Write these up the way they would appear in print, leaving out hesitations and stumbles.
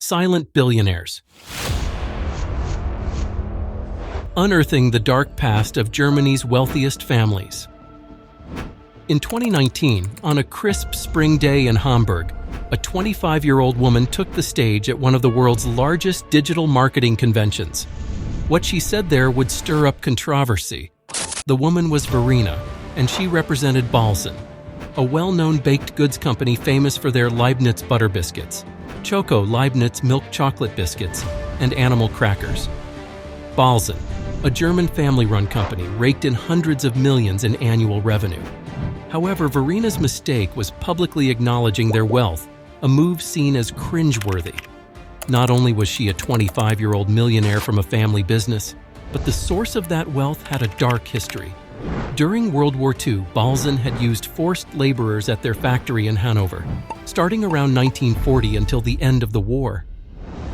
Silent billionaires. Unearthing the dark past of Germany's wealthiest families. In 2019, on a crisp spring day in Hamburg, a 25-year-old woman took the stage at one of the world's largest digital marketing conventions. What she said there would stir up controversy. The woman was Verena, and she represented Bahlsen, a well-known baked goods company famous for their Leibniz butter biscuits, choco Leibniz milk chocolate biscuits, and animal crackers. Bahlsen, a German family-run company, raked in hundreds of millions in annual revenue. However, Verena's mistake was publicly acknowledging their wealth, a move seen as cringeworthy. Not only was she a 25-year-old millionaire from a family business, but the source of that wealth had a dark history. During World War II, Bahlsen had used forced laborers at their factory in Hanover, starting around 1940 until the end of the war.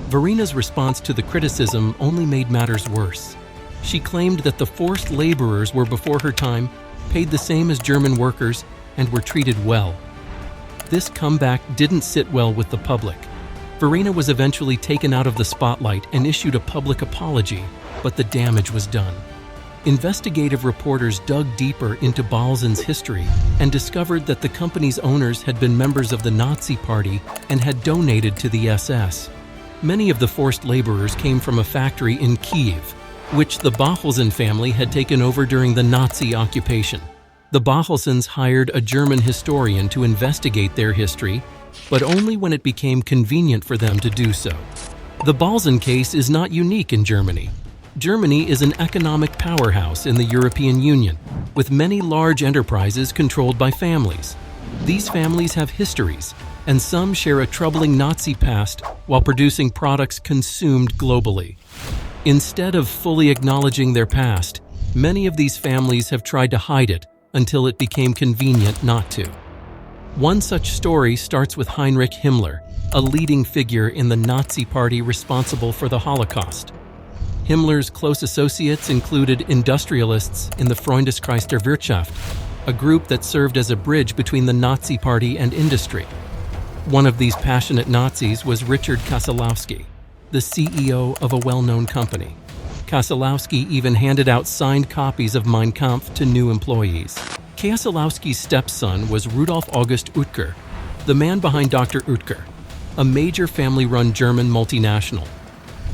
Verena's response to the criticism only made matters worse. She claimed that the forced laborers were before her time, paid the same as German workers, and were treated well. This comeback didn't sit well with the public. Verena was eventually taken out of the spotlight and issued a public apology, but the damage was done. Investigative reporters dug deeper into Bahlsen's history and discovered that the company's owners had been members of the Nazi Party and had donated to the SS. Many of the forced laborers came from a factory in Kiev, which the Bahlsen family had taken over during the Nazi occupation. The Bahlsens hired a German historian to investigate their history, but only when it became convenient for them to do so. The Bahlsen case is not unique in Germany. Germany is an economic powerhouse in the European Union, with many large enterprises controlled by families. These families have histories, and some share a troubling Nazi past while producing products consumed globally. Instead of fully acknowledging their past, many of these families have tried to hide it until it became convenient not to. One such story starts with Heinrich Himmler, a leading figure in the Nazi Party responsible for the Holocaust. Himmler's close associates included industrialists in the Freundeskreis der Wirtschaft, a group that served as a bridge between the Nazi Party and industry. One of these passionate Nazis was Richard Kossowski, the CEO of a well-known company. Kossowski even handed out signed copies of Mein Kampf to new employees. Kossowski's stepson was Rudolf August Oetker, the man behind Dr. Oetker, a major family-run German multinational.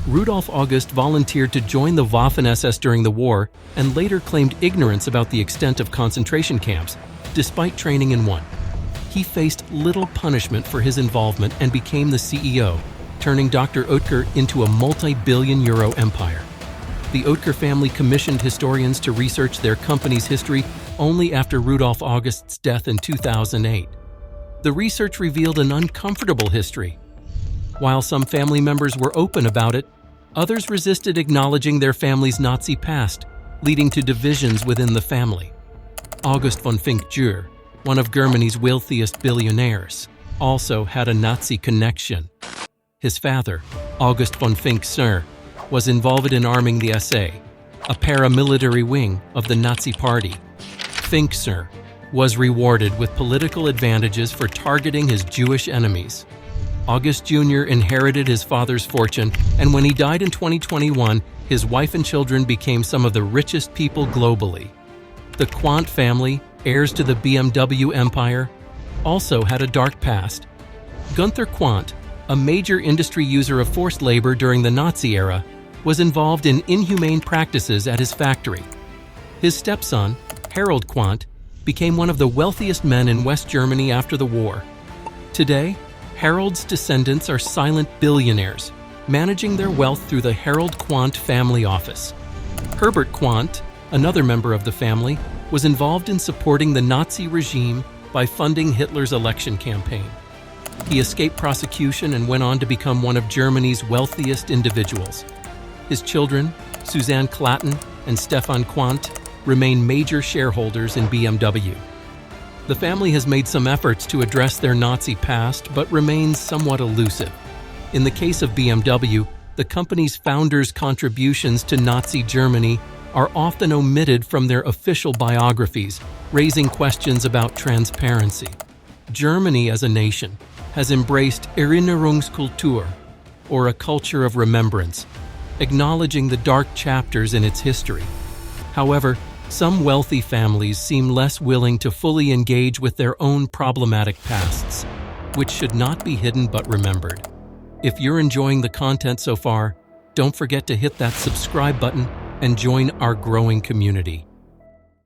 Rudolf August volunteered to join the Waffen-SS during the war and later claimed ignorance about the extent of concentration camps, despite training in one. He faced little punishment for his involvement and became the CEO, turning Dr. Oetker into a multi-billion-euro empire. The Oetker family commissioned historians to research their company's history only after Rudolf August's death in 2008. The research revealed an uncomfortable history. While some family members were open about it, others resisted acknowledging their family's Nazi past, leading to divisions within the family. August von Fink-Jür, one of Germany's wealthiest billionaires, also had a Nazi connection. His father, August von Fink-Jür, was involved in arming the SA, a paramilitary wing of the Nazi Party. Fink-Jür was rewarded with political advantages for targeting his Jewish enemies. August Jr. inherited his father's fortune, and when he died in 2021, his wife and children became some of the richest people globally. The Quandt family, heirs to the BMW empire, also had a dark past. Gunther Quandt, a major industry user of forced labor during the Nazi era, was involved in inhumane practices at his factory. His stepson, Harald Quandt, became one of the wealthiest men in West Germany after the war. Today, Harald's descendants are silent billionaires, managing their wealth through the Harald Quandt family office. Herbert Quandt, another member of the family, was involved in supporting the Nazi regime by funding Hitler's election campaign. He escaped prosecution and went on to become one of Germany's wealthiest individuals. His children, Suzanne Klatten and Stefan Quandt, remain major shareholders in BMW. The family has made some efforts to address their Nazi past, but remains somewhat elusive. In the case of BMW, the company's founders' contributions to Nazi Germany are often omitted from their official biographies, raising questions about transparency. Germany as a nation has embraced Erinnerungskultur, or a culture of remembrance, acknowledging the dark chapters in its history. However, some wealthy families seem less willing to fully engage with their own problematic pasts, which should not be hidden but remembered. If you're enjoying the content so far, don't forget to hit that subscribe button and join our growing community.